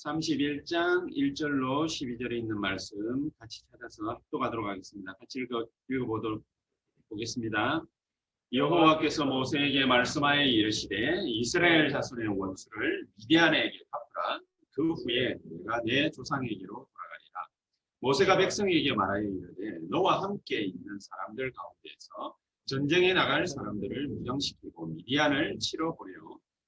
31장 1절로 12절에 있는 말씀 같이 찾아서 합독하도록 하겠습니다. 같이 읽어보도록 보겠습니다. 여호와께서 모세에게 말씀하여 이르시되 이스라엘 자손의 원수를 미디안에게 갚으라. 그 후에 내가 내 조상에게로 돌아가리라. 모세가 백성에게 말하여 이르되 너와 함께 있는 사람들 가운데에서 전쟁에 나갈 사람들을 무장시키고 미디안을 치러 보려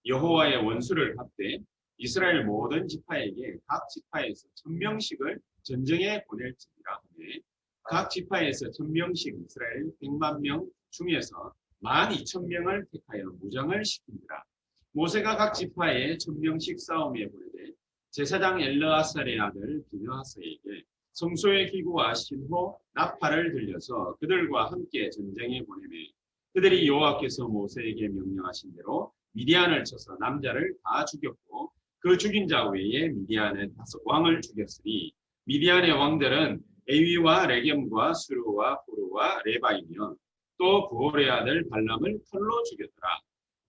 여호와의 원수를 갚되 이스라엘 모든 지파에게 각 지파에서 1000명씩을 전쟁에 보낼지니라 하되 각 지파에서 1000명씩 이스라엘 100만 명 중에서 12,000명을 택하여 무장을 시키니라. 모세가 각 지파에 1000명씩 싸움에 보내되 제사장 엘르아살의 아들 비느하스에게 성소의 기구와 신호 나팔을 들려서 그들과 함께 전쟁에 보내매 그들이 여호와께서 모세에게 명령하신 대로 미디안을 쳐서 남자를 다 죽였고 그 죽인 자 외에 미디안의 5 왕을 죽였으니 미디안의 왕들은 에위와 레겜과 수르와 후르와 레바이며 또 부올의 아들 발람을 털로 죽였더라.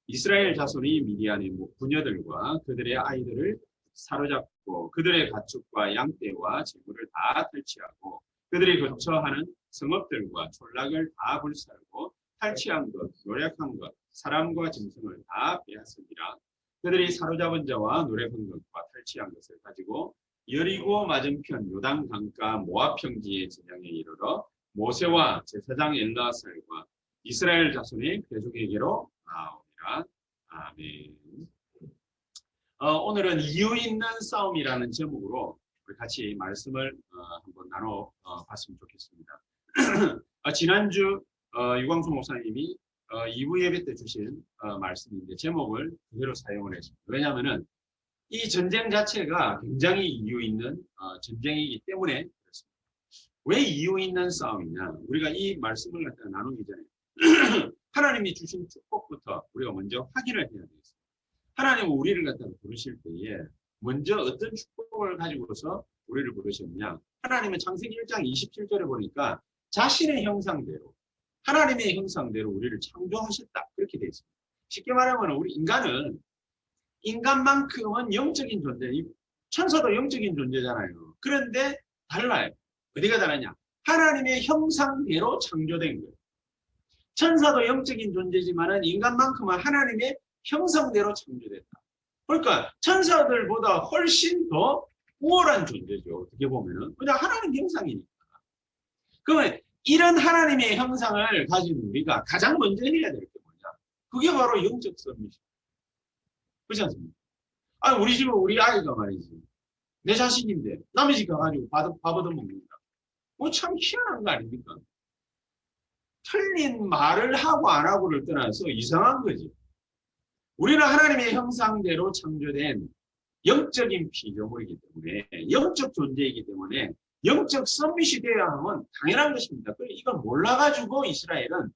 이스라엘 자손이 미디안의 부녀들과 그들의 아이들을 사로잡고 그들의 가축과 양떼와 재물을 다 탈취하고 그들이 거처하는 성읍들과 촌락을 다 불살고 탈취한 것, 노력한 것, 사람과 짐승을 다 빼앗으니라. 그들이 사로잡은 자와 노력한 것과 탈취한 것을 가지고 여리고 맞은편 요단 강가 모압 평지의 제장에 이르러 모세와 제사장 엘르아살과 이스라엘 자손의 대족에게로 나오니라. 아멘. 오늘은 이유 있는 싸움이라는 제목으로 우리 같이 말씀을 한번 나눠 봤으면 좋겠습니다. 지난주 유광수 목사님이 2부 예배 때 주신 말씀인데 제목을 그대로 사용을 했습니다. 왜냐하면 이 전쟁 자체가 굉장히 이유 있는 전쟁이기 때문에 그렇습니다. 왜 이유 있는 싸움이냐? 우리가 이 말씀을 갖다가 나누기 전에 하나님이 주신 축복부터 우리가 먼저 확인을 해야 되겠습니다. 하나님은 우리를 갖다가 부르실 때에 먼저 어떤 축복을 가지고서 우리를 부르셨냐? 하나님은 창세기 1장 27절에 보니까 자신의 형상대로 하나님의 형상대로 우리를 창조하셨다. 그렇게 되어 있습니다. 쉽게 말하면 우리 인간만큼은 영적인 존재, 천사도 영적인 존재잖아요. 그런데 달라요. 어디가 다르냐? 하나님의 형상대로 창조된 거예요. 천사도 영적인 존재지만 인간만큼은 하나님의 형상대로 창조됐다. 그러니까 천사들보다 훨씬 더 우월한 존재죠. 어떻게 보면은 그냥 하나님 형상이니까. 그러면 이런 하나님의 형상을 가진 우리가 가장 먼저 해야 될 게 뭐냐? 그게 바로 영적 섭리입니다. 그렇지 않습니까? 우리 집은 우리 아이가 말이지. 내 자식인데 남의 집 가가지고 밥 얻어먹는다. 참 희한한 거 아닙니까? 틀린 말을 하고 안 하고를 떠나서 이상한 거지. 우리는 하나님의 형상대로 창조된 영적인 피조물이기 때문에 영적 존재이기 때문에 영적 썸밋이 되어야 하면 당연한 것입니다. 이걸 몰라가지고 이스라엘은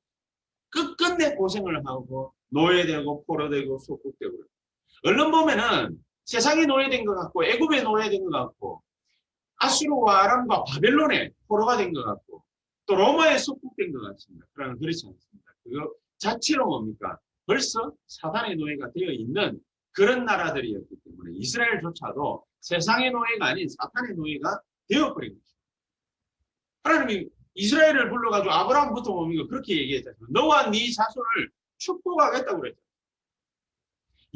끝끝내 고생을 하고 노예되고 포로되고 속국되고 얼른 보면은 세상에 노예된 것 같고 애굽에 노예된 것 같고 아수르와 아람과 바벨론에 포로가 된 것 같고 또 로마에 속국된 것 같습니다. 그러나 그렇지 않습니다. 그거 자체로 뭡니까? 벌써 사단의 노예가 되어 있는 그런 나라들이었기 때문에 이스라엘조차도 세상의 노예가 아닌 사탄의 노예가 되어버린 것입니다. 하나님이 이스라엘을 불러가지고 아브라함부터 뭡니까? 그렇게 얘기했잖아요. 너와 네 자손을 축복하겠다고 그랬잖아요.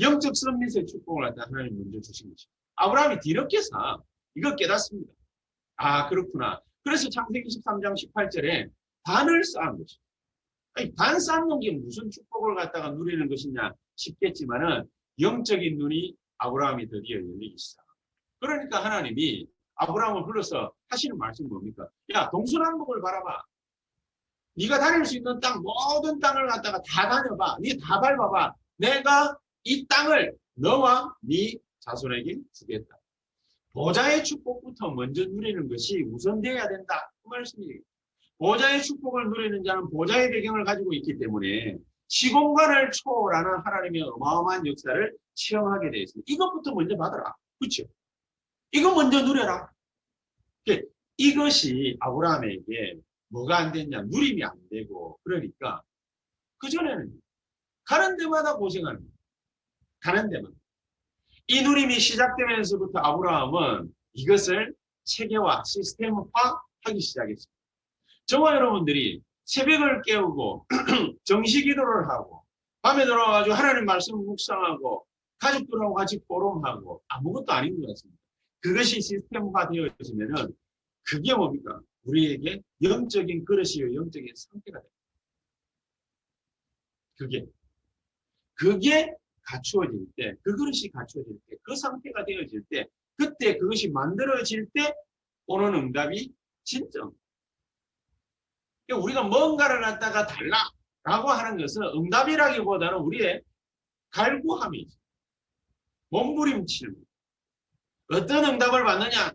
영적 썸밋의 축복을 갖다 하나님 먼저 주신 것입니다. 아브라함이 뒤늦게서 이거 깨닫습니다. 그렇구나. 그래서 창세기 13장 18절에 반을 쌓은 것입니다. 반 쌓는 게 무슨 축복을 갖다가 누리는 것이냐 싶겠지만은 영적인 눈이 아브라함이 드디어 열리기 시작합니다. 그러니까 하나님이 아브라함을 불러서 하시는 말씀이 뭡니까? 야, 동서남북을 바라봐. 네가 다닐 수 있는 땅, 모든 땅을 갖다가 다 다녀봐. 네 다 밟아봐. 내가 이 땅을 너와 네 자손에게 주겠다. 보좌의 축복부터 먼저 누리는 것이 우선되어야 된다. 그 말씀이에요. 보좌의 축복을 누리는 자는 보좌의 배경을 가지고 있기 때문에 시공간을 초월하는 하나님의 어마어마한 역사를 체험하게 되어 있습니다. 이것부터 먼저 받아라. 그렇죠? 이거 먼저 누려라. 이것이 아브라함에게 뭐가 안 됐냐? 누림이 안 되고 그러니까 그전에는 가는 데마다 고생하는 거예요. 가는 데마다. 이 누림이 시작되면서부터 아브라함은 이것을 체계화, 시스템화하기 시작했습니다. 저와 여러분들이 새벽을 깨우고 정시 기도를 하고 밤에 들어와가지고 하나님 말씀을 묵상하고 가족들하고 같이 포럼하고 아무것도 아닌 것 같습니다. 그것이 시스템화 되어지면은 그게 뭡니까? 우리에게 영적인 그릇이요, 영적인 상태가 됩니다. 그게 갖추어질 때, 그 그릇이 갖추어질 때, 그 상태가 되어질 때, 그때 그것이 만들어질 때 오는 응답이 진짜. 우리가 뭔가를 갖다가 달라라고 하는 것은 응답이라기보다는 우리의 갈구함이죠. 몸부림치는. 어떤 응답을 받느냐?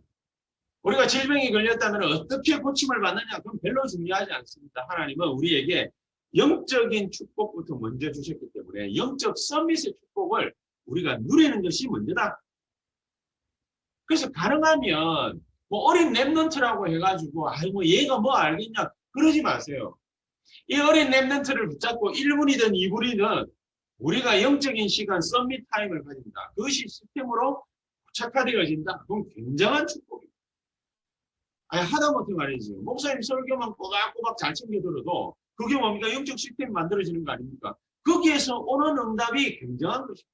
우리가 질병이 걸렸다면 어떻게 고침을 받느냐? 그건 별로 중요하지 않습니다. 하나님은 우리에게 영적인 축복부터 먼저 주셨기 때문에 영적 서밋의 축복을 우리가 누리는 것이 먼저다. 그래서 가능하면 뭐 어린 랩런트라고 해가지고 뭐 얘가 뭐 알겠냐? 그러지 마세요. 이 어린 랩런트를 붙잡고 1분이든 2분이든 우리가 영적인 시간 서밋 타임을 가진다. 그것이 시스템으로 착화되어진다. 그건 굉장한 축복입니다. 아니 하다못해 말이지. 목사님 설교만 꼬박꼬박 잘 챙겨 들어도 그게 뭡니까? 영적 시스템이 만들어지는 거 아닙니까? 거기에서 오는 응답이 굉장한 것입니다.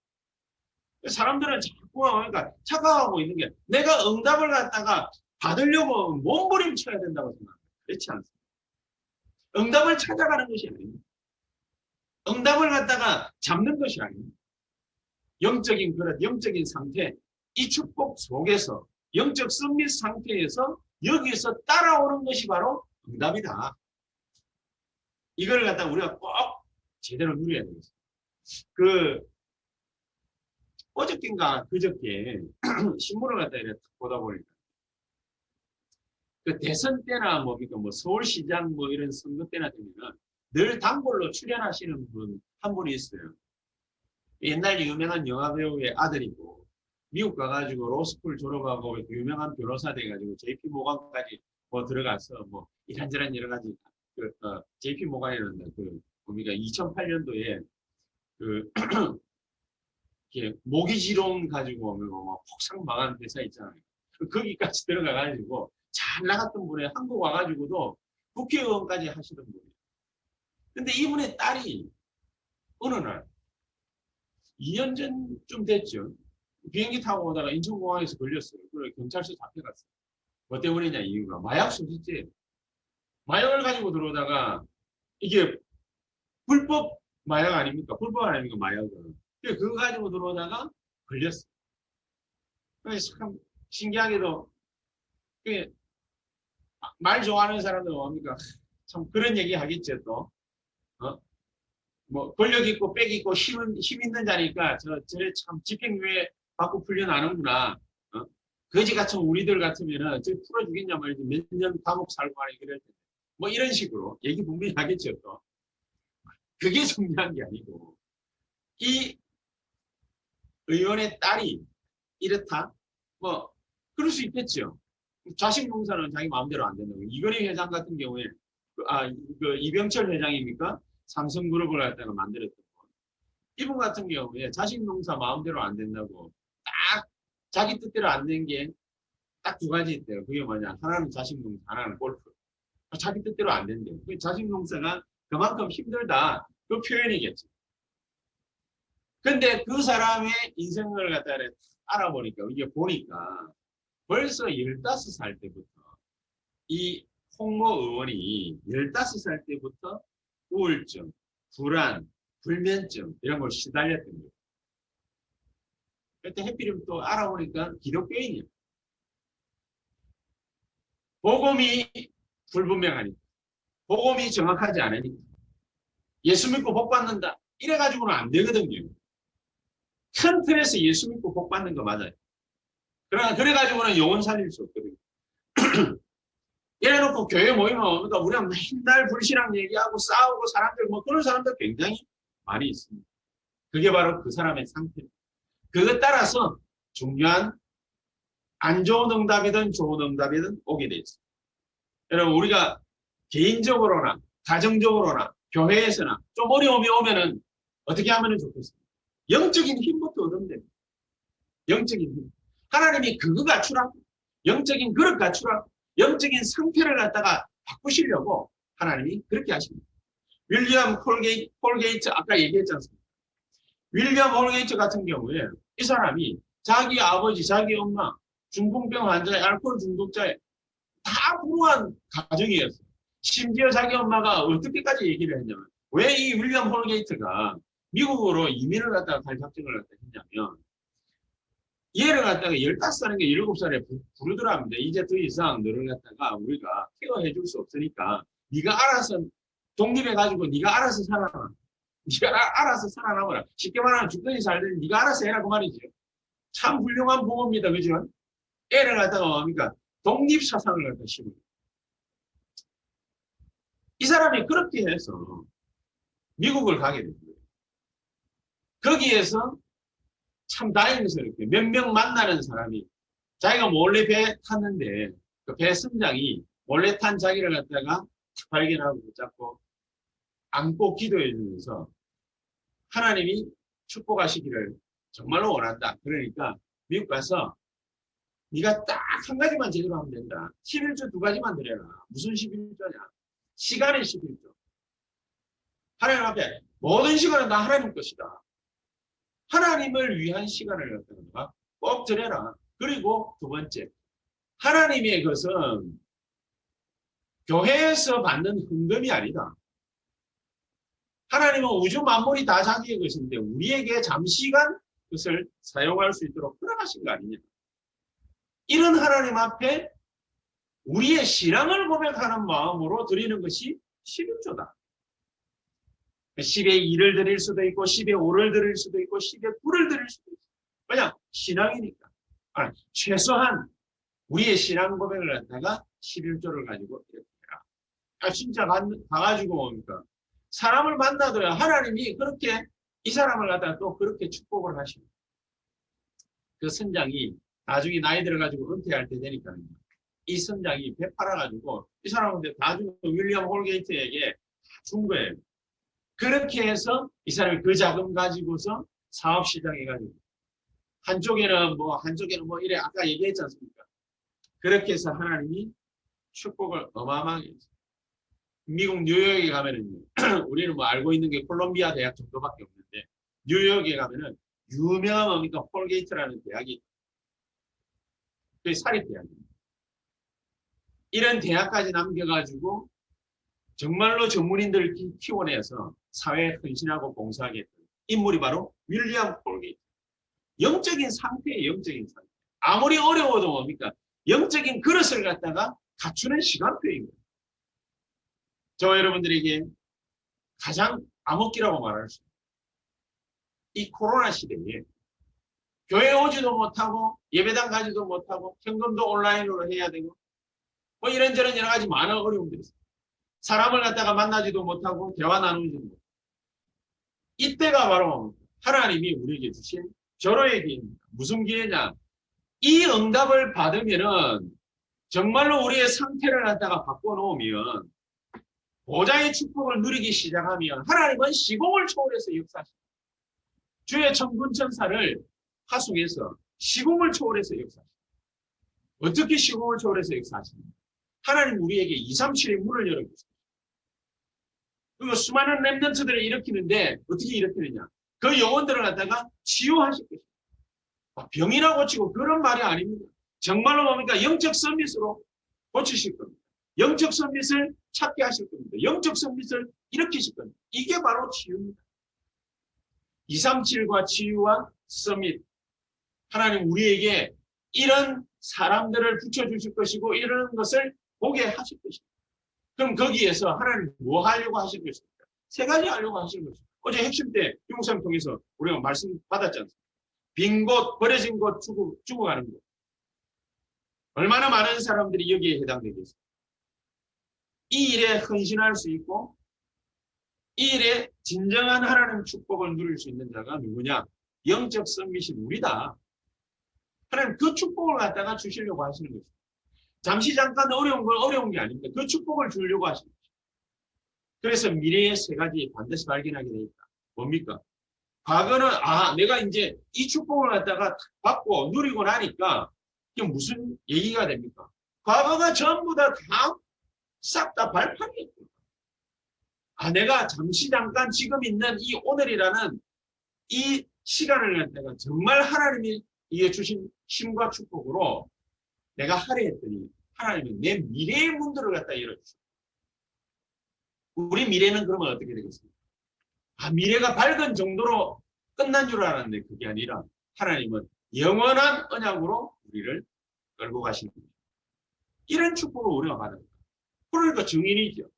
사람들은 자꾸 그러니까 착각하고 있는 게 내가 응답을 갖다가 받으려고 몸부림쳐야 된다고 생각합니다. 그렇지 않습니다. 응답을 찾아가는 것이 아닙니다. 응답을 갖다가 잡는 것이 아닙니다. 영적인 그릇, 영적인 상태, 이 축복 속에서 영적 서밋 상태에서 여기서 따라오는 것이 바로 응답이다. 이걸 갖다가 우리가 꼭 제대로 누려야 되겠습니다. 어저께인가 그저께 신문을 갖다 이렇게 보다 보니까 그 대선 때나 뭐 서울시장 뭐 이런 선거 때나 되면은 늘 단골로 출연하시는 분 한 분이 있어요. 옛날 유명한 영화 배우의 아들이고 미국 가가지고 로스쿨 졸업하고 유명한 변호사 돼가지고 JP 모간까지 뭐 들어가서 뭐 이런저런 여러 가지 JP 모간이라는 우리가 2008년도에 모기지롱 가지고 뭐 폭삭 망한 회사 있잖아요. 거기까지 들어가가지고 잘 나갔던 분이 한국 와가지고도 국회의원까지 하시던 분이에요. 근데 이분의 딸이 어느 날 2년 전쯤 됐죠. 비행기 타고 오다가 인천공항에서 걸렸어요. 그래서 경찰서 잡혀갔어요. 뭐 때문이냐 이유가 마약 소지죄. 마약을 가지고 들어오다가 이게 불법 마약 아닙니까? 불법 아닙니까? 마약은. 그거 가지고 들어오다가 걸렸어요. 그래서 참 신기하게도 말 좋아하는 사람들은 뭡니까? 참 그런 얘기 하겠죠 또. 뭐 권력 있고 빽 있고 힘 있는 자니까 저래 참 집행유예 받고 풀려나는구나. 거지 같은 우리들 같으면은 저 풀어주겠냐 말이지 몇 년 감옥 살고 하니 그럴 텐데. 뭐 이런 식으로 얘기 분명히 하겠죠 또. 그게 중요한 게 아니고 이 의원의 딸이 이렇다? 뭐 그럴 수 있겠죠. 자식 농사는 자기 마음대로 안 된다고. 이건희 회장 같은 경우에 이병철 회장입니까? 삼성그룹을 갖다가 만들었던 거. 이분 같은 경우에 자식 농사 마음대로 안 된다고 딱 자기 뜻대로 안 된 게 딱 두 가지 있대요. 그게 뭐냐? 하나는 자식 농사, 하나는 골프. 자기 뜻대로 안 된대요. 자식 농사가 그만큼 힘들다. 그 표현이겠죠. 근데 그 사람의 인생을 갖다 알아보니까 이게 보니까 벌써 15살 때부터 이 홍모 의원이 15살 때부터 우울증, 불안, 불면증 이런 걸 시달렸던 거예요. 그때 해필이면 또 알아보니까 기독교인이에요. 복음이 불분명하니까. 복음이 정확하지 않으니까. 예수 믿고 복 받는다. 이래가지고는 안 되거든요. 큰 틀에서 예수 믿고 복 받는 거 맞아요. 그러나 그래가지고는 영혼 살릴 수 없거든요. 이래놓고 교회 모이면 그러니까 우리가 맨날 불신앙 얘기하고 싸우고 사람들 뭐 그런 사람들 굉장히 많이 있습니다. 그게 바로 그 사람의 상태입니다. 그것 따라서 중요한 안 좋은 응답이든 좋은 응답이든 오게 돼 있습니다. 여러분 우리가 개인적으로나 가정적으로나 교회에서나 좀 어려움이 오면은 어떻게 하면 좋겠습니까? 영적인 힘부터 얻으면 됩니다. 영적인 힘. 하나님이 그거 갖추라. 영적인 그릇 갖추라. 영적인 상태를 갖다가 바꾸시려고 하나님이 그렇게 하십니다. 윌리엄 홀게이트 아까 얘기했지 않습니까? 윌리엄 홀게이트 같은 경우에 이 사람이 자기 아버지, 자기 엄마, 중풍병 환자의 알코올 중독자의 다 불우한 가정이었어요. 심지어 자기 엄마가 어떻게까지 얘기를 했냐면 왜 이 윌리엄 홀게이트가 미국으로 이민을 갖다가 갈 작정을 갖다 했냐면 얘를 갖다가 15살인가 7살에 부르더랍니다. 이제 더 이상 너를 갖다가 우리가 케어해 줄 수 없으니까 네가 알아서 독립해가지고 네가 알아서 살아라. 네가 알아서 살아남아라. 쉽게 말하면 죽든지 살든지 네가 알아서 해라 그 말이죠. 참 훌륭한 부모입니다. 그죠? 애를 갖다가 뭡니까? 독립사상을 갖다가 심어요. 이 사람이 그렇게 해서 미국을 가게 된 거예요. 거기에서 참 다행스럽게 몇 명 만나는 사람이 자기가 몰래 배 탔는데 그 배 선장이 몰래 탄 자기를 갖다가 발견하고 붙잡고 안고 기도해 주면서 하나님이 축복하시기를 정말로 원한다. 그러니까 미국 가서 네가 딱 한 가지만 제대로 하면 된다. 11조 2가지만 드려라. 무슨 11조냐? 시간의 11조. 하나님 앞에 모든 시간은 다 하나님 것이다. 하나님을 위한 시간을 갖다가 꼭 드려라. 그리고 두 번째, 하나님의 것은 교회에서 받는 헌금이 아니다. 하나님은 우주 만물이 다 자기의 것인데 우리에게 잠시간 그것을 사용할 수 있도록 허락하신 거 아니냐. 이런 하나님 앞에 우리의 신앙을 고백하는 마음으로 드리는 것이 11조다. 10의 2를 드릴 수도 있고 10의 5를 드릴 수도 있고 10의 9를 드릴 수도 있고 왜냐? 신앙이니까. 최소한 우리의 신앙 고백을 갖다가 11조를 가지고 이렇게 해라. 진짜 가가지고 뭡니까? 사람을 만나도야 하나님이 그렇게 이 사람을 갖다가 또 그렇게 축복을 하십니다. 그 선장이 나중에 나이 들어가지고 은퇴할 때 되니까 이 선장이 배 팔아가지고 이 사람한테 다 주고 윌리엄 홀게이트에게 다 준 거예요. 그렇게 해서 이 사람이 그 자금 가지고서 사업 시작해가지고 한쪽에는 뭐 이래 아까 얘기했지 않습니까? 그렇게 해서 하나님이 축복을 어마어마하게 했어요. 미국 뉴욕에 가면은 우리는 뭐 알고 있는 게 콜롬비아 대학 정도밖에 없는데 뉴욕에 가면은 유명한 뭡니까 홀게이트라는 대학이 그게 사립대학입니다. 이런 대학까지 남겨가지고 정말로 전문인들을 키워내서 사회에 헌신하고 봉사하게 했던 인물이 바로 윌리엄 홀게이트. 영적인 상태예요. 영적인 상태. 아무리 어려워도 뭡니까? 영적인 그릇을 갖다가 갖추는 시간표인 거예요. 저와 여러분들에게 가장 암흑기라고 말할 수 있어요. 이 코로나 시대에 교회 오지도 못하고 예배당 가지도 못하고 현금도 온라인으로 해야 되고 뭐 이런저런 여러 가지 많은 어려움들이 있어요. 사람을 갖다가 만나지도 못하고 대화 나누지도 못하고 이때가 바로 하나님이 우리에게 주신 절호의 기회입니다. 무슨 기회냐? 이 응답을 받으면은 정말로 우리의 상태를 갖다가 바꿔놓으면 보좌의 축복을 누리기 시작하면 하나님은 시공을 초월해서 역사하십니다. 주의 천군천사를 하속해서 시공을 초월해서 역사하십니다. 어떻게 시공을 초월해서 역사하십니까? 하나님 우리에게 237의 문을 열어주십니다. 그리고 수많은 렘넌트들을 일으키는데 어떻게 일으키느냐? 그 영혼들을 갖다가 치유하실 것입니다. 병이나 고치고 그런 말이 아닙니다. 정말로 뭡니까? 영적 서밋으로 고치실 겁니다. 영적 서밋을 찾게 하실 겁니다. 영적 서밋을 일으키실 겁니다. 이게 바로 치유입니다. 237과 치유와 서밋. 하나님 우리에게 이런 사람들을 붙여주실 것이고 이런 것을 보게 하실 것입니다. 그럼 거기에서 하나님 뭐 하려고 하실 것입니까? 세 가지 하려고 하실 것입니다. 어제 핵심 때 유목사님 통해서 우리가 말씀 받았지 않습니까? 빈 곳, 버려진 곳, 죽어가는 곳. 얼마나 많은 사람들이 여기에 해당되겠습니까? 이 일에 헌신할 수 있고 이 일에 진정한 하나님 축복을 누릴 수 있는 자가 누구냐? 영적 썸밋이 우리다. 하나님 그 축복을 갖다가 주시려고 하시는 것입니다. 잠시 잠깐 어려운 게 아닙니다. 그 축복을 주려고 하십니다. 그래서 미래의 세 가지 반드시 발견하게 되어 있다. 뭡니까? 과거는 내가 이제 이 축복을 갖다가 받고 누리고 나니까 이게 무슨 얘기가 됩니까? 과거가 전부 다 싹 다 발판이었고, 내가 잠깐 지금 있는 이 오늘이라는 이 시간을 갖다가 정말 하나님이 이게 주신 힘과 축복으로 내가 하려 했더니 하나님은 내 미래의 문들을 갖다 열어주셨어요. 우리 미래는 그러면 어떻게 되겠습니까? 미래가 밝은 정도로 끝난 줄 알았는데 그게 아니라 하나님은 영원한 언약으로 우리를 끌고 가시는 거예요. 이런 축복을 우리가 받았다. 그러니까 증인이죠.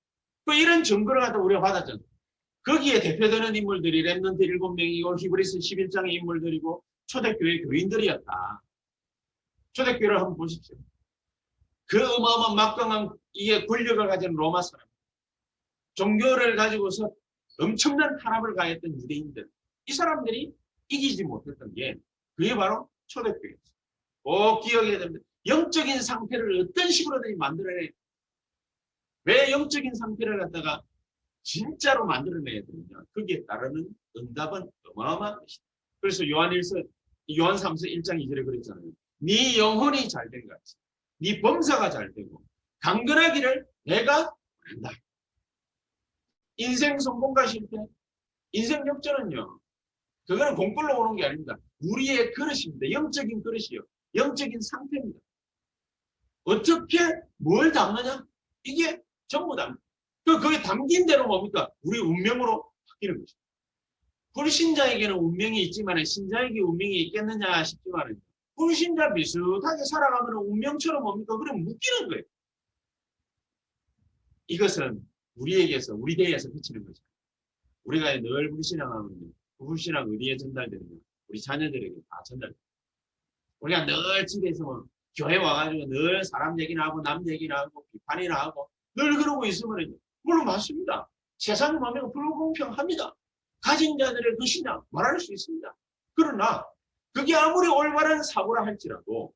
이런 증거를 갖다 우리가 받았잖아요. 거기에 대표되는 인물들이 렘넌트 7명이고 히브리서 11장의 인물들이고 초대교회 교인들이었다. 초대교회를 한번 보십시오. 그 어마어마한 막강한 이게 권력을 가진 로마 사람, 종교를 가지고서 엄청난 탄압을 가했던 유대인들, 이 사람들이 이기지 못했던 게 그게 바로 초대교회였어요. 꼭 기억해야 됩니다. 영적인 상태를 어떤 식으로든지 만들어내. 왜 영적인 상태를 갖다가 진짜로 만들어내야 되느냐. 거기에 따르는 응답은 어마어마한 것이다. 그래서 요한 3서 1장 2절에 그랬잖아요. 네 영혼이 잘된 것 같이 네 범사가 잘되고 강건하기를 내가 원한다. 인생 성공과 실패, 인생 역전은요. 그거는 공불로 오는 게 아닙니다. 우리의 그릇입니다. 영적인 그릇이요. 영적인 상태입니다. 어떻게 뭘 담느냐? 이게 전부 다. 그게 담긴 대로 뭡니까? 우리 운명으로 바뀌는 것입니다. 불신자에게는 운명이 있지만 신자에게 운명이 있겠느냐 싶지만 불신자 비슷하게 살아가면 운명처럼 뭡니까? 그럼 묶이는 거예요. 이것은 우리에게서 우리 대에서 비치는 거죠. 우리가 늘 불신앙하면 그 불신앙 어디에 전달되느냐? 우리 자녀들에게 다 전달돼요. 우리가 늘 집에서 교회 와가지고 늘 사람 얘기나 하고 남 얘기나 하고 비판이나 하고 늘 그러고 있으면 물론 맞습니다. 세상이 뭡니까? 불공평합니다. 가진 자들의 것이냐 말할 수 있습니다. 그러나 그게 아무리 올바른 사고라 할지라도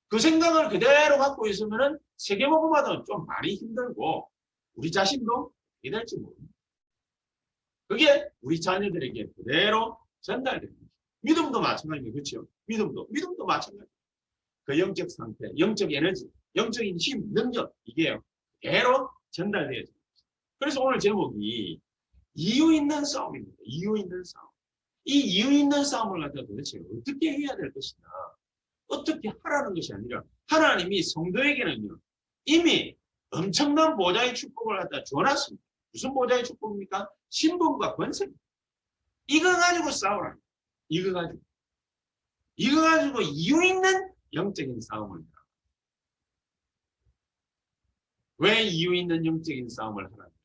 그 생각을 그대로 갖고 있으면 세계복음화도 좀 많이 힘들고 우리 자신도 어떻게 될지 모릅니다. 그게 우리 자녀들에게 그대로 전달됩니다. 믿음도 마찬가지입니다. 그렇죠? 믿음도 마찬가지입니다. 그 영적 상태, 영적 에너지, 영적인 힘, 능력 이게요. 그대로 전달되어야 됩니다. 그래서 오늘 제목이 이유 있는 싸움입니다. 이유 있는 싸움. 이 이유 있는 싸움을 갖다 도대체 어떻게 해야 될 것이냐. 어떻게 하라는 것이 아니라 하나님이 성도에게는요. 이미 엄청난 보좌의 축복을 갖다 주어놨습니다. 무슨 보좌의 축복입니까? 신분과 권세입니다. 이거 가지고 싸우라. 이거 가지고 이유 있는 영적인 싸움을 하라. 왜 이유 있는 영적인 싸움을 하라는 것입니다.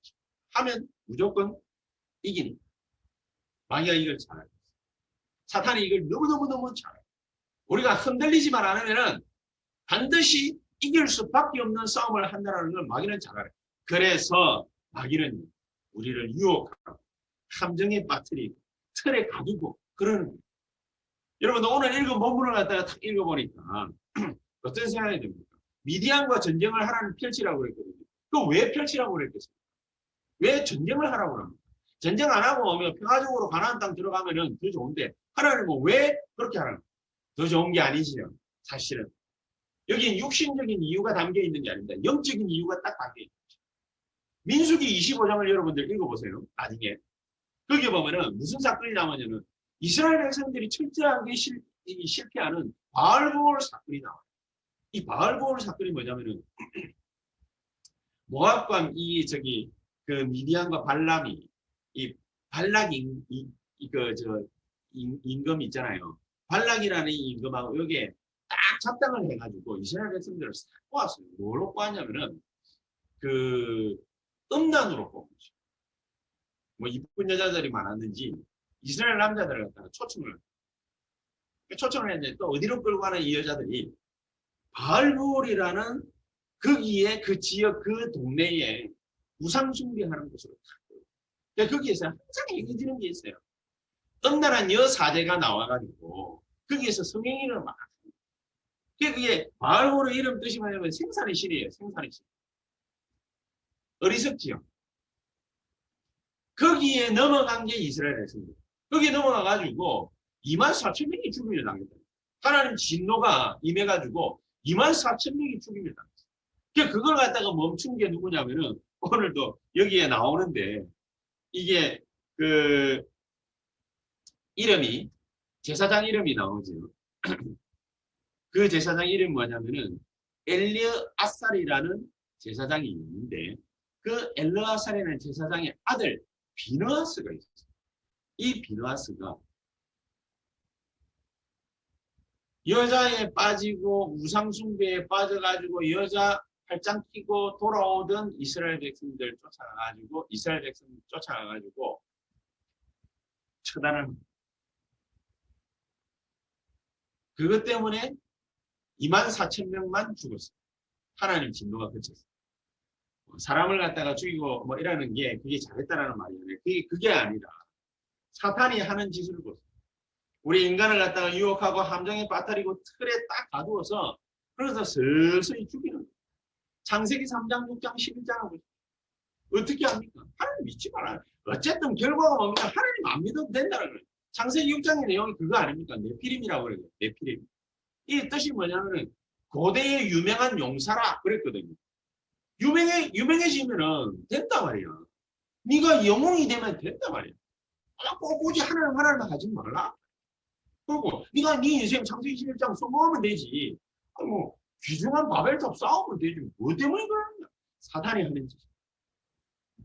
하면 무조건 이기는. 마귀가 이걸 잘 알고 있어요. 사탄이 이걸 너무너무 잘 알고. 우리가 흔들리지만 않으면은 반드시 이길 수밖에 없는 싸움을 한다는 걸 마귀는 잘 알아요. 그래서 마귀는 우리를 유혹하고 함정에 빠뜨리고 틀에 가두고 그러는 거예요. 여러분 오늘 읽은 본문을 갖다가 딱 읽어보니까 어떤 생각이 듭니까? 미디안과 전쟁을 하라는 펼치라고 그랬거든요. 그거 왜 펼치라고 그랬겠습니까? 왜 전쟁을 하라고 합니까? 전쟁 안 하고 평화적으로 가나안 땅 들어가면은 더 좋은데 하나님은 왜 그렇게 하라는 거예요? 더 좋은 게 아니지요. 사실은 여기는 육신적인 이유가 담겨 있는 게 아닙니다. 영적인 이유가 딱 담겨 있는 거죠. 민수기 25장을 여러분들 읽어보세요. 나중에 거기에 보면은 무슨 사건이 나오냐면 이스라엘 백성들이 철저하게 실패하는 바알보올 사건이 나와요. 이 바알보올 사건이 뭐냐면은 모압과 그 미디안과 발람이 이 발락 임금 있잖아요. 발락이라는 이 임금하고 여기에 딱 잡당을 해가지고 이스라엘 백성들을 싹 꼬았어요. 뭐로 꼬았냐면은 그 음란으로 꼬은 거죠. 뭐 이쁜 여자들이 많았는지 이스라엘 남자들을 갖다가 초청을 했는데 또 어디로 끌고 가는 이 여자들이 바알볼이라는 거기에 그 지역 그 동네에 우상 숭배하는 곳으로 딱 거기에서 항상 얘기해지는 게 있어요. 음란한 여사제가 나와가지고 거기에서 성행위를 막 합니다. 그게 바알볼의 이름 뜻이 뭐냐면 생산의 신이에요. 생산의 신. 어리석지요. 거기에 넘어간 게 이스라엘에서입니다. 거기 넘어가가지고 24,000명이 죽임을 당했다. 하나님 진노가 임해가지고 24,000명이 죽임을 당했어요. 그걸 갖다가 멈춘 게 누구냐면은 오늘도 여기에 나오는데 이게 그 이름이 제사장 이름이 나오죠. 그 제사장 이름이 뭐냐면은 엘르아살이라는 제사장이 있는데 그 엘르아살이라는 제사장의 아들 비느하스가 있었어요. 이 비느하스가 여자에 빠지고 우상숭배에 빠져가지고 여자 팔짱 끼고 돌아오던 이스라엘 백성들 쫓아가가지고 이스라엘 백성 쫓아가가지고 처단을 그것 때문에 24,000명만 죽었어요. 하나님 진노가 그쳤어요. 사람을 갖다가 죽이고 뭐 이러는 게 그게 잘했다라는 말이에요. 그게 아니라 사탄이 하는 짓을 보세요. 우리 인간을 갖다가 유혹하고 함정에 빠뜨리고 틀에 딱 가두어서 그래서 서서히 죽이는 거예요. 창세기 3장, 6장, 11장을 보세요. 어떻게 합니까? 하나님 믿지 말아요. 어쨌든 결과가 뭡니까? 하나님 안 믿어도 된다는 거예요. 창세기 6장의 내용이 그거 아닙니까? 네피림이라고 그래요. 네피림. 이 뜻이 뭐냐면은 고대의 유명한 용사라 그랬거든요. 유명해지면은 된단 말이야. 네가 영웅이 되면 된단 말이야. 꼭 오지 하나님 하지 말라. 그리고 네가 네 인생 창세기 11장 써먹으면 되지. 뭐 귀중한 바벨탑 쌓으면 되지. 뭐 때문에 그러느냐. 사탄이 하는 짓.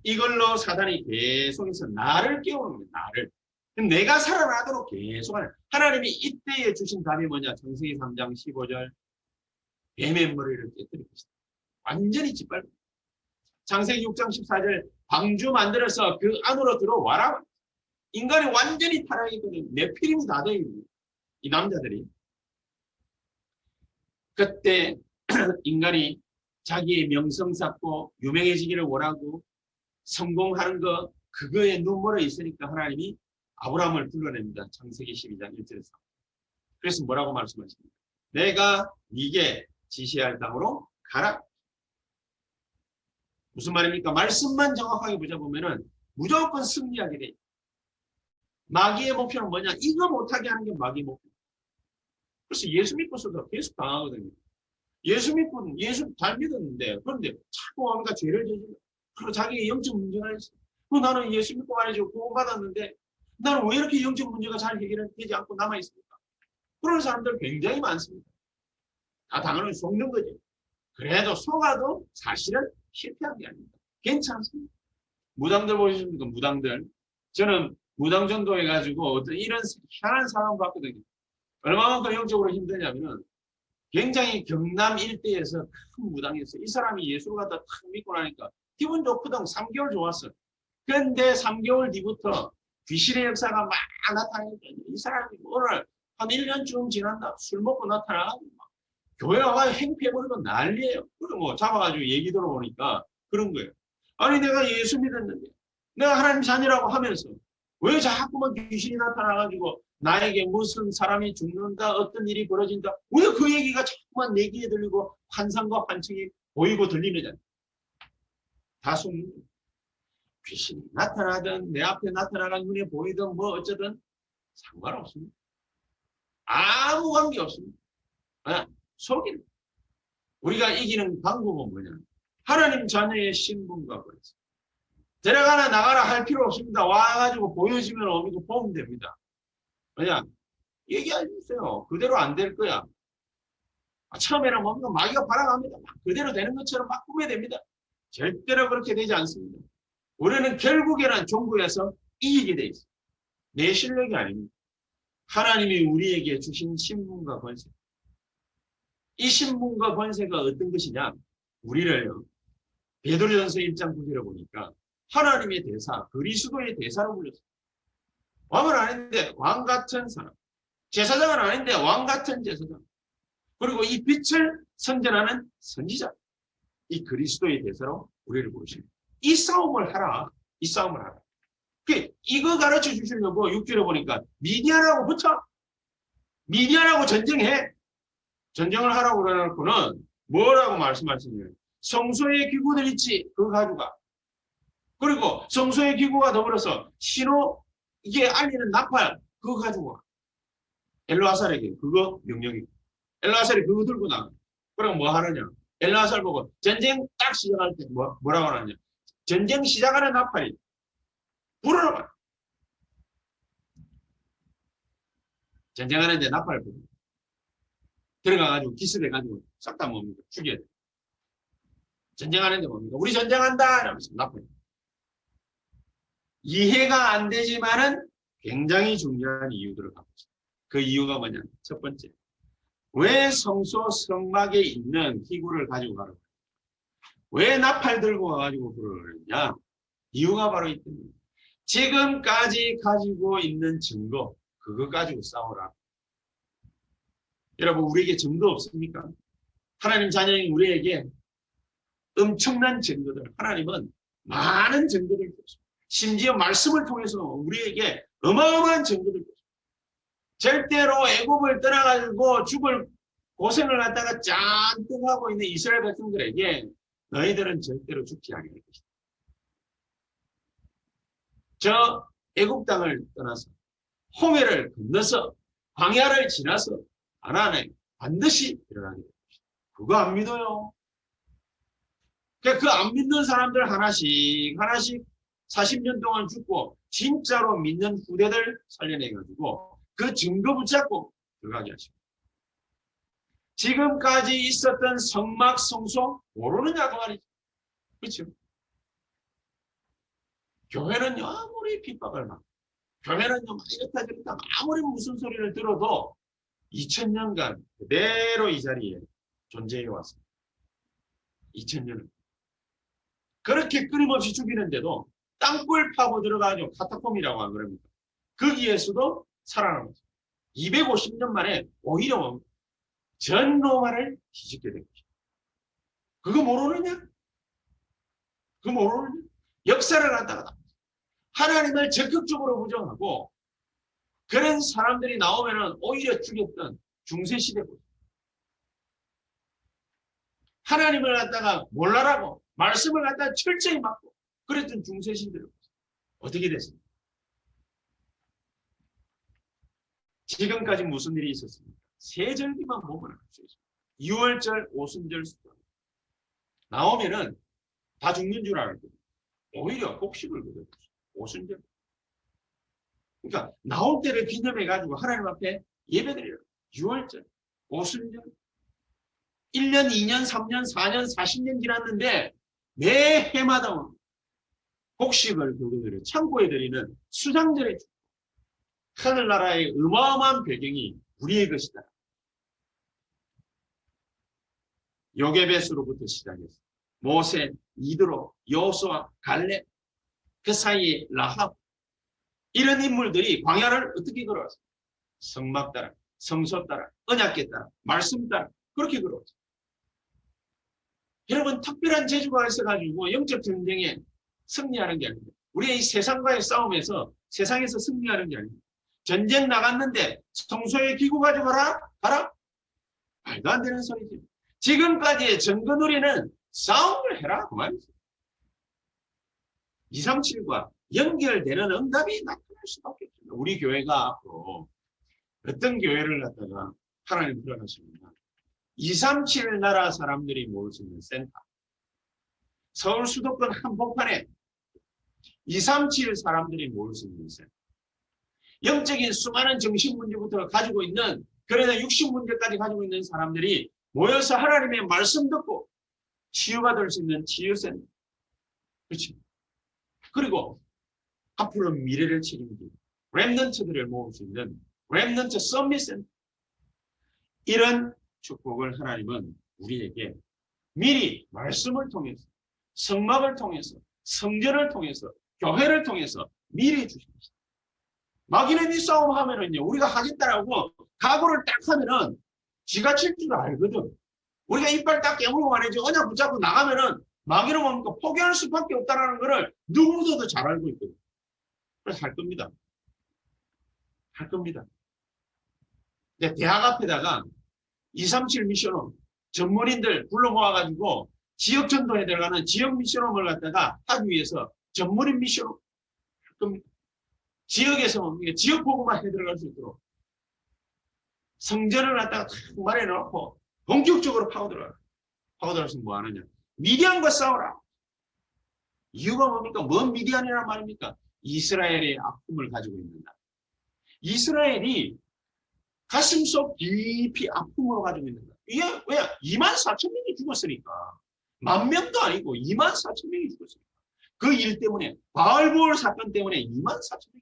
이걸로 사탄이 계속해서 나를 깨우는 거야. 나를. 내가 살아나도록 계속 하는. 하나님이 이때에 주신 답이 뭐냐. 창세기 3장 15절 뱀의 머리를 깨뜨릴 것이다. 완전히 짓밟고. 창세기 6장 14절 방주 만들어서 그 안으로 들어와라. 인간이 완전히 타락했거든요. 네피림이 다 되어 있는 이 남자들이. 그때 인간이 자기의 명성 쌓고 유명해지기를 원하고 성공하는 거 그거에 눈물이 있으니까 하나님이 아브라함을 불러냅니다. 창세기 12장 1절에서. 그래서 뭐라고 말씀하십니까? 내가 네게 지시할 땅으로 가라. 무슨 말입니까? 말씀만 정확하게 보자보면은 무조건 승리하게 돼. 마귀의 목표는 뭐냐? 이거 못하게 하는 게 마귀의 목표. 그래서 예수 믿고서도 계속 당하거든요. 예수 믿고 예수 잘 믿었는데 그런데 자꾸 뭔가 죄를 저지르고 그리고 자기의 영적 문제가 있어. 나는 예수 믿고 말이죠. 구원받았는데 나는 왜 이렇게 영적 문제가 잘 해결되지 않고 남아있습니까? 그런 사람들 굉장히 많습니다. 다 당연히 속는 거죠. 그래도 속아도 사실은 실패한 게 아닙니다. 괜찮습니다. 무당들 보시십니까? 무당들. 저는 무당 전도 해가지고 어떤 이런 희한한 상황 봤거든요. 얼마만큼 영적으로 힘드냐면은 굉장히 경남 일대에서 큰 무당이었어요. 이 사람이 예수를 갖다 탁 믿고 나니까 기분 좋거든. 3개월 좋았어요. 그런데 3개월 뒤부터 귀신의 역사가 막 나타나니까 이 사람이 오늘 한 1년쯤 지난다. 술 먹고 나타나가지고 막 교회 와가 행패해버리고 난리예요. 그리고 뭐 잡아가지고 얘기 들어보니까 그런 거예요. 아니 내가 예수 믿었는데 내가 하나님 자녀라고 하면서 왜 자꾸만 귀신이 나타나가지고 나에게 무슨 사람이 죽는다 어떤 일이 벌어진다 왜 그 얘기가 자꾸만 내 귀에 들리고 환상과 환청이 보이고 들리느냐. 다 속는 거예요. 귀신이 나타나든 내 앞에 나타나간 눈에 보이든 뭐 어쩌든 상관없습니다. 아무 관계 없습니다. 속이는 우리가 이기는 방법은 뭐냐. 하나님 자녀의 신분과 그래서 데려가나 나가라 할 필요 없습니다. 와가지고 보여지면 오미고 보면 됩니다. 왜냐? 얘기해 주세요. 그대로 안 될 거야. 처음에는 뭔가 마귀가 바라갑니다. 그대로 되는 것처럼 막 꾸며야 됩니다. 절대로 그렇게 되지 않습니다. 우리는 결국에는 종구에서 이기게 돼 있어요. 내 실력이 아닙니다. 하나님이 우리에게 주신 신분과 권세. 이 신분과 권세가 어떤 것이냐? 우리를요. 베드로전서 1장 9절에 보니까 하나님의 대사, 그리스도의 대사로 불렸어요. 왕은 아닌데 왕 같은 사람. 제사장은 아닌데 왕 같은 제사장. 그리고 이 빛을 선전하는 선지자. 이 그리스도의 대사로 우리를 부르십니다. 이 싸움을 하라. 이 싸움을 하라. 이거 가르쳐 주시려고 6절에 보니까 미디안하고 붙여. 미디안하고 전쟁해. 전쟁을 하라고 그래놓고는 뭐라고 말씀하시냐면 성소의 기구들 있지. 그거 가져가. 그리고 성소의 기구가 더불어서 신호 이게 알리는 나팔 그거 가지고 와. 엘르아살에게 그거 명령이. 엘르아살이 그거 들고 나가. 그럼 뭐 하느냐? 엘르아살 보고 전쟁 딱 시작할 때 뭐라고 하느냐? 전쟁 시작하는 나팔이 불어라. 전쟁하는데 나팔 불어. 들어가가지고 기습해가지고 싹 다 뭡니까? 죽여야 돼. 전쟁하는데 뭡니까? 우리 전쟁한다! 이러면서 나팔. 이해가 안 되지만은 굉장히 중요한 이유들을 갖고 있습니다. 그 이유가 뭐냐? 첫 번째. 왜 성소 성막에 있는 기구를 가지고 가라고? 왜 나팔 들고 와가지고 그러느냐? 이유가 바로 이 때문에. 지금까지 가지고 있는 증거, 그거 가지고 싸우라. 여러분, 우리에게 증거 없습니까? 하나님 자녀인 우리에게 엄청난 증거들, 하나님은 많은 증거들을 줬습니다. 심지어 말씀을 통해서 우리에게 어마어마한 증거들을 줬습니다. 절대로 애굽을 떠나가지고 죽을 고생을 갖다가 잔뜩 하고 있는 이스라엘 백성들에게 너희들은 절대로 죽지 않을 것이다. 저 애굽 땅을 떠나서 홍해를 건너서 광야를 지나서 가나안에 반드시 일어나게 될 것이다. 그거 안 믿어요. 그러니까 그 안 믿는 사람들 하나씩 40년 동안 죽고 진짜로 믿는 후대들 살려내가지고 그 증거 붙잡고 들어가게 하십니다. 지금까지 있었던 성막 성소 모르느냐고 말이죠. 그렇죠? 교회는요 아무리 핍박을 하고 교회는요 이렇다 저렇다 아무리 무슨 소리를 들어도 2000년간 그대로 이 자리에 존재해 왔습니다. 2000년을 그렇게 끊임없이 죽이는데도 땅굴 파고 들어가가지고 카타콤이라고 안 그럽니까? 거기에서도 살아남았어요. 250년 만에 오히려 전 로마를 뒤집게 된 것이죠. 그거 모르느냐? 그거 모르느냐? 역사를 갖다가 하나님을 적극적으로 부정하고 그런 사람들이 나오면은 오히려 죽였던 중세시대고 하나님을 갖다가 몰라라고 말씀을 갖다가 철저히 막고 그랬던 중세시대를 어떻게 됐습니까? 지금까지 무슨 일이 있었습니까? 세절기만 보면 알 수 있습니다. 6월절, 오순절 수도 나오면은 다 죽는 줄 알고 오히려 곡식을 거둬요. 오순절. 그러니까 나올 때를 기념해가지고 하나님 앞에 예배드려요. 6월절, 오순절. 1년, 2년, 3년, 4년, 40년 지났는데 매 해마다 곡식을 거둬들여 창고에 드리는 수장절의 하늘나라의 어마어마한 배경이 우리의 것이다. 요게벳으로부터 시작해서 모세, 이드로, 여호수아, 갈렙, 그 사이에 라합 이런 인물들이 광야를 어떻게 걸어왔어요? 성막 따라, 성소 따라, 언약궤 따라, 말씀 따라 그렇게 걸어왔어요. 여러분 특별한 재주가 있어가지고 영적 전쟁에 승리하는 게 아닙니다. 우리의 이 세상과의 싸움에서 세상에서 승리하는 게 아닙니다. 전쟁 나갔는데 성소의 기구 가지고 가라? 말도 안 되는 소리지. 지금까지의 정거누리는 싸움을 해라 그 말이죠. 237과 연결되는 응답이 나타날 수밖에 없습니다. 우리 교회가 앞으로 어떤 교회를 갖다가 하나님 들어가십니다. 237 나라 사람들이 모일 수 있는 센터. 서울 수도권 한복판에 237 사람들이 모일 수 있는 센터. 영적인 수많은 정신 문제부터 가지고 있는 그러나 육신 문제까지 가지고 있는 사람들이 모여서 하나님의 말씀 듣고 치유받을 수 있는 치유센터. 그렇죠. 그리고 앞으로 미래를 책임지고 렘넌트들을 모을 수 있는 렘넌트 서밋 센터. 이런 축복을 하나님은 우리에게 미리 말씀을 통해서 성막을 통해서 성전을 통해서 교회를 통해서 미리 주십니다. 마귀는 이 싸움 하면은요, 우리가 하겠다라고 각오를 딱 하면은 지가 칠 줄 알거든. 우리가 이빨 딱 깨물고 말이지, 언약 붙잡고 나가면은 마귀는 뭡니까? 포기할 수밖에 없다라는 거를 누구보다도 잘 알고 있거든. 그래서 할 겁니다. 할 겁니다. 이제 대학 앞에다가 237 미션홈 전문인들 불러 모아가지고 지역 전도에 들어가는 지역 미션홈을 갖다가 하기 위해서 전문인 미션홈 할 겁니다. 지역에서 지역 보고만 해 들어갈 수 있도록 성전을 갖다가 탁 마련해놓고 본격적으로 파고들어서 뭐 하느냐? 미디안과 싸우라. 이유가 뭡니까? 뭔 미디안이란 말입니까? 이스라엘의 아픔을 가지고 있는 나라. 이스라엘이 가슴속 깊이 아픔으로 가지고 있는 나라. 이게 왜? 24,000명이 죽었으니까. 10,000명도 아니고 24,000명이 죽었으니까. 그 일 때문에, 바알부올 사건 때문에 24,000명이.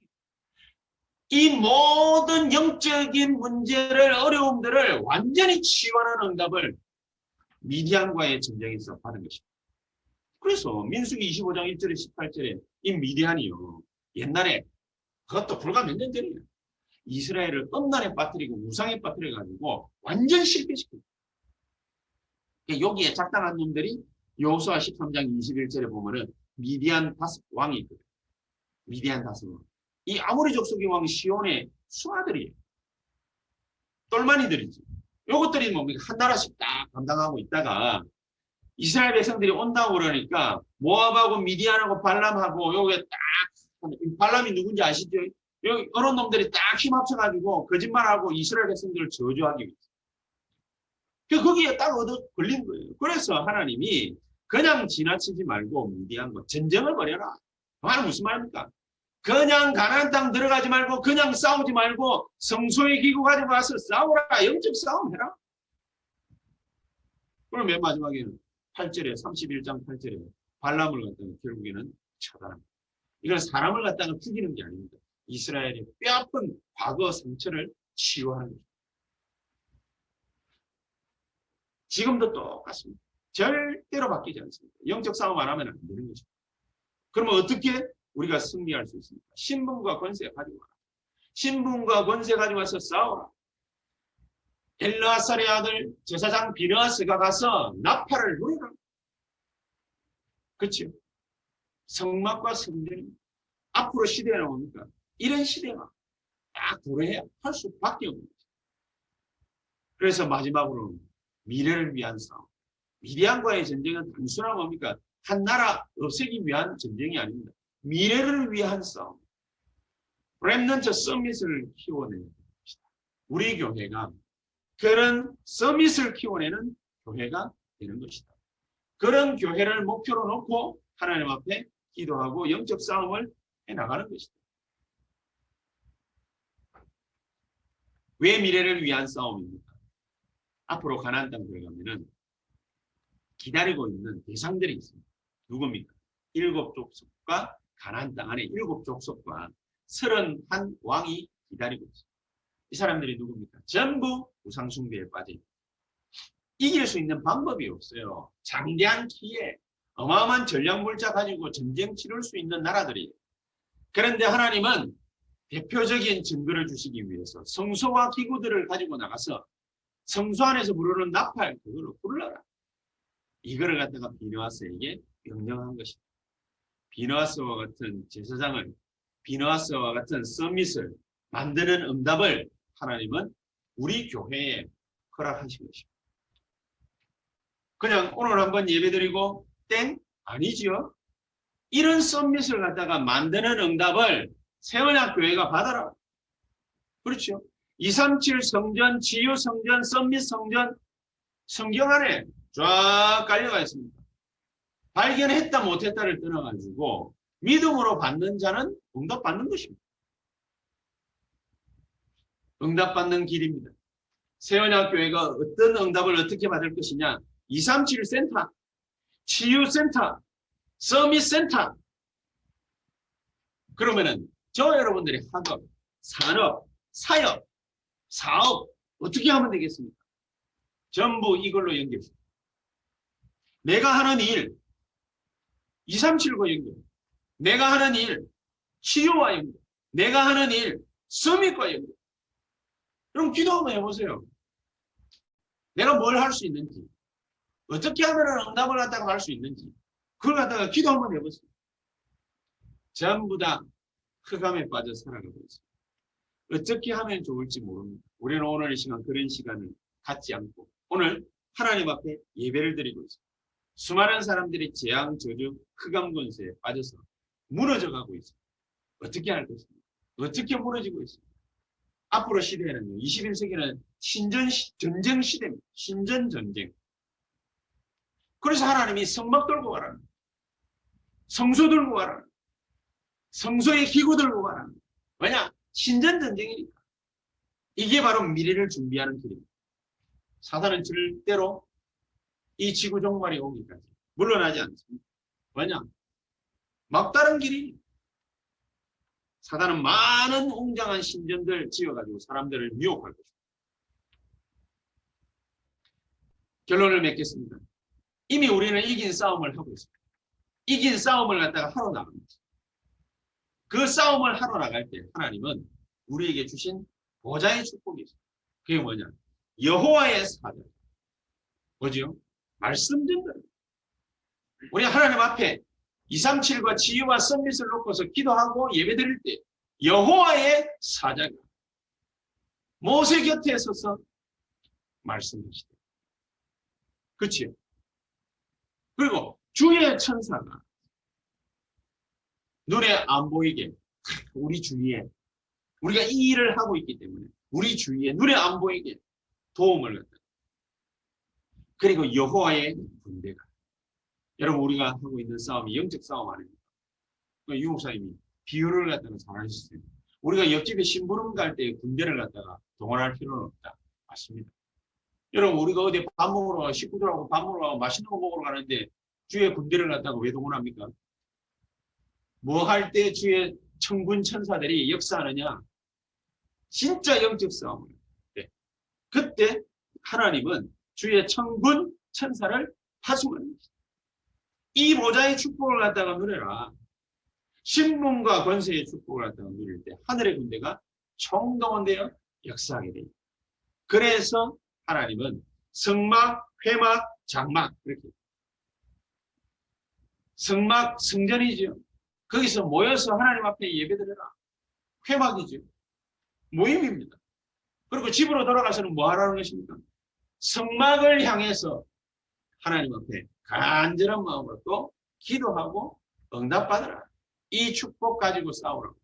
이 모든 영적인 문제를, 어려움들을 완전히 치유하는 응답을 미디안과의 전쟁에서 받은 것입니다. 그래서 민수기 25장 1절에 18절에 이 미디안이요. 옛날에 그것도 불과 몇 년 전이에요. 이스라엘을 음란에 빠뜨리고 우상에 빠뜨려가지고 완전 실패시킵니다. 여기에 작당한 놈들이 여호수아 13장 21절에 보면은 미디안 다섯 왕이 있거든요. 미디안 다섯 왕. 이 아모리 족속의 왕 시온의 수하들이에요. 똘마니들이지. 요것들이 뭡니까? 한 나라씩 딱 감당하고 있다가 이스라엘 백성들이 온다고 그러니까 모압하고 미디안하고 발람하고 요게 딱 발람이 누군지 아시죠? 여기 어느 놈들이 딱 힘 합쳐가지고 거짓말하고 이스라엘 백성들을 저주하기 위해서. 거기에 딱 얻어 걸린 거예요. 그래서 하나님이 그냥 지나치지 말고 미디안과 전쟁을 벌여라. 그 말은 무슨 말입니까? 그냥 가나안 땅 들어가지 말고 그냥 싸우지 말고 성소의 기구 가지고 와서 싸우라. 영적 싸움 해라. 그럼 맨 마지막에는 8절에 31장 8절에 발람을 갖다가 결국에는 처단합니다. 이건 사람을 갖다가 죽이는 게 아닙니다. 이스라엘의 뼈아픈 과거 상처를 치유하는 것입니다. 지금도 똑같습니다. 절대로 바뀌지 않습니다. 영적 싸움 안 하면 안 되는 것입니다. 그러면 어떻게 우리가 승리할 수 있습니까? 신분과 권세 가지고 와라. 신분과 권세 가지고 와서 싸워라. 엘르아살의 아들 제사장 비느하스가 가서 나팔을 부르라. 그렇죠? 성막과 성전이 앞으로 시대가 나오니까 이런 시대가 딱 도래해야 할 수밖에 없는 거죠. 그래서 마지막으로 미래를 위한 싸움. 미디안과의 전쟁은 단순한 뭡니까? 한 나라 없애기 위한 전쟁이 아닙니다. 미래를 위한 싸움. 렘넌트 서밋을 키워내는 것이다. 우리 교회가 그런 서밋을 키워내는 교회가 되는 것이다. 그런 교회를 목표로 놓고 하나님 앞에 기도하고 영적 싸움을 해나가는 것이다. 왜 미래를 위한 싸움입니까? 앞으로 가나안 땅 들어가면은 기다리고 있는 대상들이 있습니다. 누굽니까? 7족속과 가나안 땅 안에 7족속과 31왕이 기다리고 있습니다. 이 사람들이 누굽니까? 전부 우상숭배에 빠져 있습니다. 이길 수 있는 방법이 없어요. 장대한 키에 어마어마한 전략물자 가지고 전쟁 치를 수 있는 나라들이에요. 그런데 하나님은 대표적인 증거를 주시기 위해서 성소와 기구들을 가지고 나가서 성소 안에서 부르는 나팔 그거를 불러라. 이거를 갖다가 비느하스에게 명령한 것이다. 비느하스와 같은 제사장을, 비느하스와 같은 서밋을 만드는 응답을 하나님은 우리 교회에 허락하신 것입니다. 그냥 오늘 한번 예배드리고 땡? 아니죠. 이런 서밋을 갖다가 만드는 응답을 세원학 교회가 받아라. 그렇죠. 237 성전, 치유 성전, 서밋 성전, 성경 안에 쫙 깔려가 있습니다. 발견했다 못했다를 떠나가지고 믿음으로 받는 자는 응답받는 것입니다. 응답받는 길입니다. 세원학 교회가 어떤 응답을 어떻게 받을 것이냐. 237 센터, 치유 센터, 서밋 센터. 그러면은 저와 여러분들의 학업, 산업, 사역, 사업 어떻게 하면 되겠습니까? 전부 이걸로 연결됩니다. 내가 하는 일, 237과 연결. 내가 하는 일, 치유와 연결. 내가 하는 일, 서밋과 연결. 그럼 기도 한번 해보세요. 내가 뭘 할 수 있는지, 어떻게 하면 응답을 갖다가 할 수 있는지, 그걸 갖다가 기도 한번 해보세요. 전부 다 흑암에 빠져 살아가고 있습니다. 어떻게 하면 좋을지 모릅니다. 우리는 오늘 이 시간 그런 시간을 갖지 않고 오늘 하나님 앞에 예배를 드리고 있습니다. 수많은 사람들이 재앙, 저주, 흑암 권세에 빠져서 무너져가고 있습니다. 어떻게 할 것입니까? 어떻게 무너지고 있습니까? 앞으로 시대에는요, 21세기는 전쟁 시대입니다. 신전 전쟁. 그래서 하나님이 성막 들고 가라는 거예요. 성소 들고 가라는 거예요. 성소의 기구 들고 가라는 거예요. 왜냐? 신전 전쟁이니까. 이게 바로 미래를 준비하는 길입니다. 사단은 절대로 이 지구 종말이 오기까지 물러나지 않습니다. 왜냐? 막다른 길이. 사단은 많은 웅장한 신전들 지어가지고 사람들을 미혹할 것입니다. 결론을 맺겠습니다. 이미 우리는 이긴 싸움을 하고 있습니다. 이긴 싸움을 갖다가 하러 나갑니다. 그 싸움을 하러 나갈 때 하나님은 우리에게 주신 보좌의 축복이 있습니다. 그게 뭐냐? 여호와의 사자. 뭐죠? 말씀 전달. 우리 하나님 앞에 237과 지혜와 썸밋을 놓고서 기도하고 예배드릴 때 여호와의 사자가 모세 곁에 서서 말씀하시대. 그렇지요? 그리고 주의 천사가 눈에 안 보이게 우리 주위에 우리가 이 일을 하고 있기 때문에 우리 주위에 눈에 안 보이게 도움을 갖다. 그리고 여호와의 군대가. 여러분 우리가 하고 있는 싸움이 영적 싸움 아닙니까? 유 목사님이 비유를 갖다가 잘 하셨어요. 우리가 옆집에 심부름 갈 때 군대를 갖다가 동원할 필요는 없다. 맞습니다. 여러분 우리가 어디 밥 먹으러 식구들하고 밥 먹으러 가고 맛있는 거 먹으러 가는데 주의 군대를 갖다가 왜 동원합니까? 뭐 할 때 주의 천군 천사들이 역사하느냐? 진짜 영적 싸움을. 네. 그때 하나님은 주의 천군 천사를 파송하는 것이다. 이 보좌의 축복을 갖다가 누려라. 신분과 권세의 축복을 갖다가 누릴 때 하늘의 군대가 총동원되어 역사하게 됩니다. 그래서 하나님은 성막, 회막, 장막 이렇게 성막, 성전이죠. 거기서 모여서 하나님 앞에 예배드려라. 회막이죠. 모임입니다. 그리고 집으로 돌아가서는 뭐 하라는 것입니까? 성막을 향해서 하나님 앞에 간절한 마음으로 또 기도하고 응답받으라. 이 축복 가지고 싸우라고.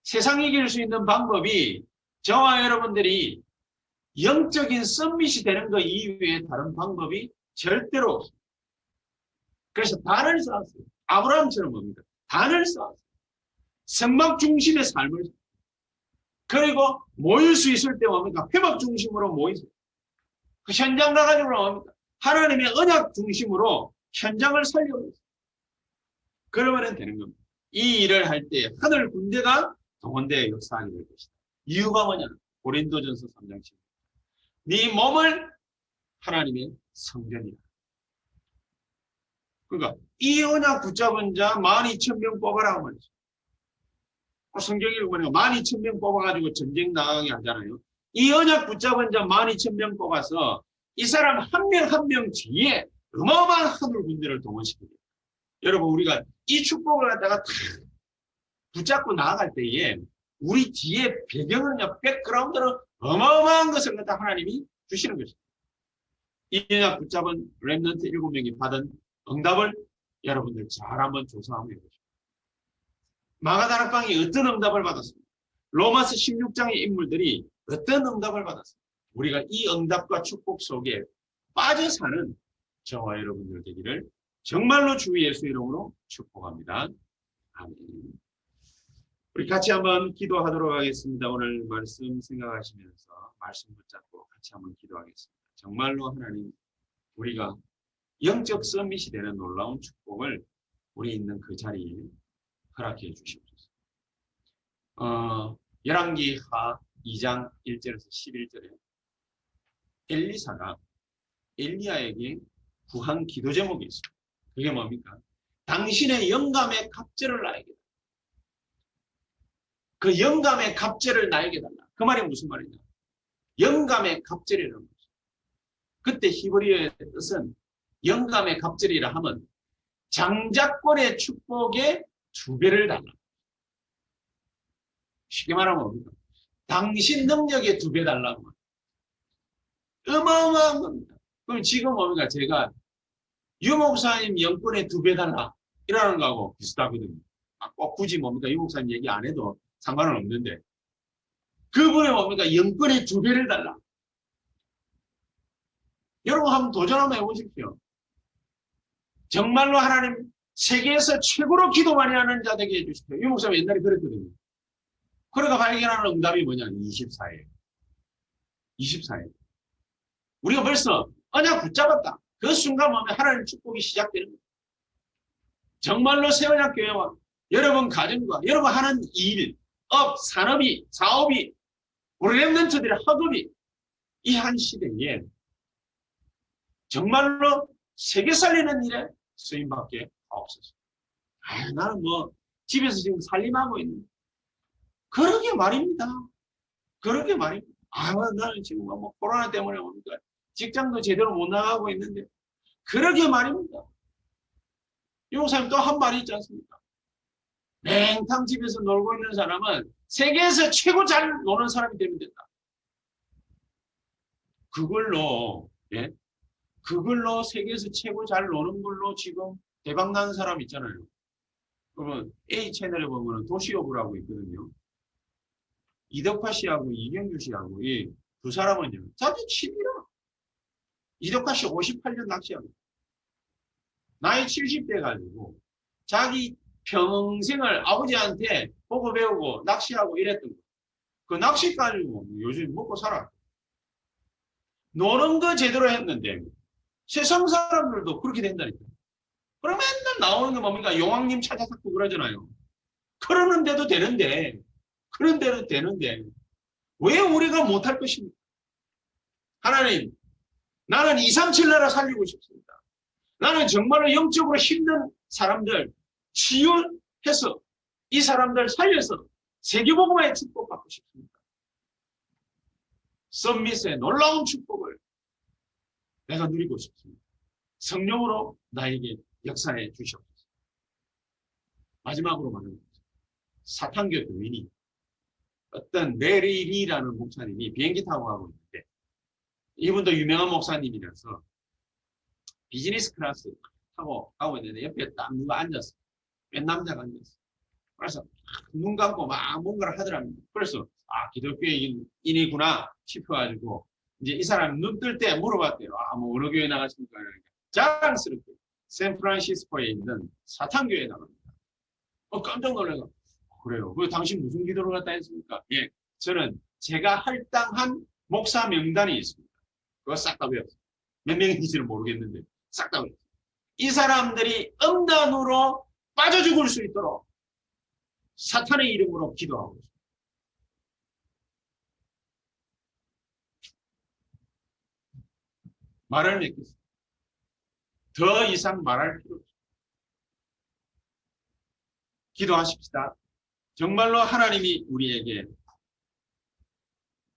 세상 이길 수 있는 방법이 저와 여러분들이 영적인 썸밋이 되는 것 이외에 다른 방법이 절대로 없습니다. 그래서 단을 쌓았어요. 아브라함처럼 뭡니까? 단을 쌓았어요. 성막 중심의 삶을. 그리고 모일 수 있을 때 뭡니까? 회막 중심으로 모이세요. 그 현장 가가지고 뭡니까? 하나님의 언약 중심으로 현장을 살려고 했어요. 그러면 되는 겁니다. 이 일을 할 때 하늘 군대가 동원되어 역사하게 될 것이다. 이유가 뭐냐? 고린도전서 3장 7절. 네 몸을 하나님의 성전이다. 그러니까 이 언약 붙잡은 자 12,000명 뽑아라 말이죠. 성경 읽어보니까 12,000명 뽑아가지고 전쟁 나가게 하잖아요. 이 언약 붙잡은 자 12,000명 뽑아서 이 사람 한 명 한 명 뒤에 어마어마한 하늘 군대를 동원시킵니다. 여러분 우리가 이 축복을 갖다가 다 붙잡고 나아갈 때에 우리 뒤에 배경은요, 백그라운드는 어마어마한 것을 갖다 하나님이 주시는 것입니다. 이 언약 붙잡은 렘넌트 7명이 받은 응답을 여러분들 잘 한번 조사 한번 해보십시오. 마가다락방이 어떤 응답을 받았습니까? 로마서 16장의 인물들이 어떤 응답을 받았습니까? 우리가 이 응답과 축복 속에 빠져 사는 저와 여러분들 되기를 정말로 주 예수 이름으로 축복합니다. 아멘. 우리 같이 한번 기도하도록 하겠습니다. 오늘 말씀 생각하시면서 말씀 붙잡고 같이 한번 기도하겠습니다. 정말로 하나님 우리가 영적 서밋이 되는 놀라운 축복을 우리 있는 그 자리에 허락해 주시옵소서. 열왕기하 2장 1절에서 11절에 엘리사가 엘리야에게 구한 기도 제목이 있습니다. 그게 뭡니까? 당신의 영감의 갑절을 나에게 달라. 그 영감의 갑절을 나에게 달라. 그 말이 무슨 말이냐? 영감의 갑절이라는 거죠. 그때 히브리어의 뜻은 영감의 갑절이라 하면 장자권의 축복의 2배를 달라. 쉽게 말하면 뭡니까? 당신 능력의 2배 달라고. 어마어마한 겁니다. 그럼 지금 뭡니까? 제가 유 목사님 영권의 2배 달라. 이라는 거하고 비슷하거든요. 꼭 굳이 뭡니까? 유 목사님 얘기 안 해도 상관은 없는데 그분이 뭡니까? 영권의 2배를 달라. 여러분 한번 도전 한번 해보십시오. 정말로 하나님 세계에서 최고로 기도 많이 하는 자 되게 해주십시오. 유 목사님 옛날에 그랬거든요. 그러니까 발견하는 응답이 뭐냐? 24일. 24일. 우리가 벌써 언약 붙잡았다. 그 순간 보면 하나님 축복이 시작되는 거예요. 정말로 새언약 교회와 여러분 가정과 여러분 하는 일, 업, 산업이, 사업이, 우리 랩런트들의 허급이 이 한 시대에 정말로 세계 살리는 일에 쓰임밖에 없었어요. 나는 뭐 집에서 지금 살림하고 있는 그러게 말입니다. 그러게 말입니다. 나는 지금 뭐 코로나 때문에 뭡니까? 직장도 제대로 못 나가고 있는데 그러게 말입니다. 용사님 또 한 말이 있지 않습니까? 맹탕 집에서 놀고 있는 사람은 세계에서 최고 잘 노는 사람이 되면 된다. 그걸로 예? 그걸로 세계에서 최고 잘 노는 걸로 지금 대박 나는 사람 있잖아요. 그러면 A 채널에 보면 도시오브라고 있거든요. 이덕화 씨하고 이경규 씨하고 이 두 사람은요. 자기 취미로 이덕화 씨 58년 낚시하고 나이 70대 가지고 자기 평생을 아버지한테 보고 배우고 낚시하고 이랬던 거. 그 낚시 가지고 요즘 먹고 살아. 노는 거 제대로 했는데 세상 사람들도 그렇게 된다니까. 그럼 맨날 나오는 게 뭡니까? 용왕님 찾아듣고 그러잖아요. 그러는데도 되는데 그런데도 되는데 왜 우리가 못할 것입니까? 하나님, 나는 237 나라 살리고 싶습니다. 나는 정말로 영적으로 힘든 사람들 치유해서 이 사람들 살려서 세계복음화의 축복받고 싶습니다. 썸밋의 놀라운 축복을 내가 누리고 싶습니다. 성령으로 나에게 역사해 주시옵소서. 마지막으로 말합니다. 사탄교 교인이 어떤 메리 리라는 목사님이 비행기 타고 가고 있는데 이분도 유명한 목사님이라서 비즈니스 클래스 타고 가고 있는데 옆에 딱 누가 앉았어. 웬 남자가 앉았어. 그래서 눈 감고 막 뭔가를 하더랍니다. 그래서 기독교인이구나 싶어가지고 이제 이 사람이 눈 뜰 때 물어봤대요. 뭐 어느 교회 나가십니까? 그러니까 자랑스럽게 샌프란시스코에 있는 사탄교회에 나갑니다. 깜짝 놀라서 그래요. 그 당신 무슨 기도를 갖다 했습니까? 예, 저는 제가 할당한 목사 명단이 있습니다. 그거 싹 다 외웠어요. 몇 명인지는 모르겠는데 싹 다 외웠어요. 이 사람들이 음란으로 빠져 죽을 수 있도록 사탄의 이름으로 기도하고 있습니다. 말을 맺겠습니다. 더 이상 말할 필요 없습니다. 기도하십시다. 정말로 하나님이 우리에게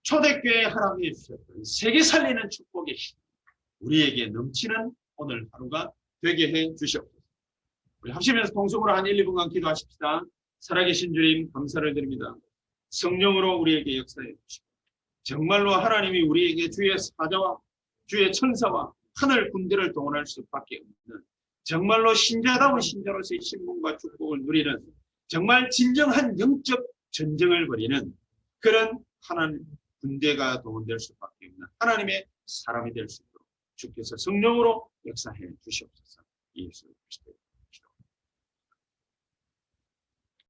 초대교회 하나님이 주셨던 세계 살리는 축복의 힘, 우리에게 넘치는 오늘 하루가 되게 해 주시옵소서. 우리 합심해서 통성으로 한 1, 2분간 기도하십시다. 살아계신 주님 감사를 드립니다. 성령으로 우리에게 역사해 주시고 정말로 하나님이 우리에게 주의 사자와 주의 천사와 하늘 군대를 동원할 수밖에 없는 정말로 신자다운 신자로서의 신분과 축복을 누리는 정말 진정한 영적 전쟁을 벌이는 그런 하나님 군대가 동원될 수밖에 없는 하나님의 사람이 될 수 있도록 주께서 성령으로 역사해 주시옵소서. 예수 그리스도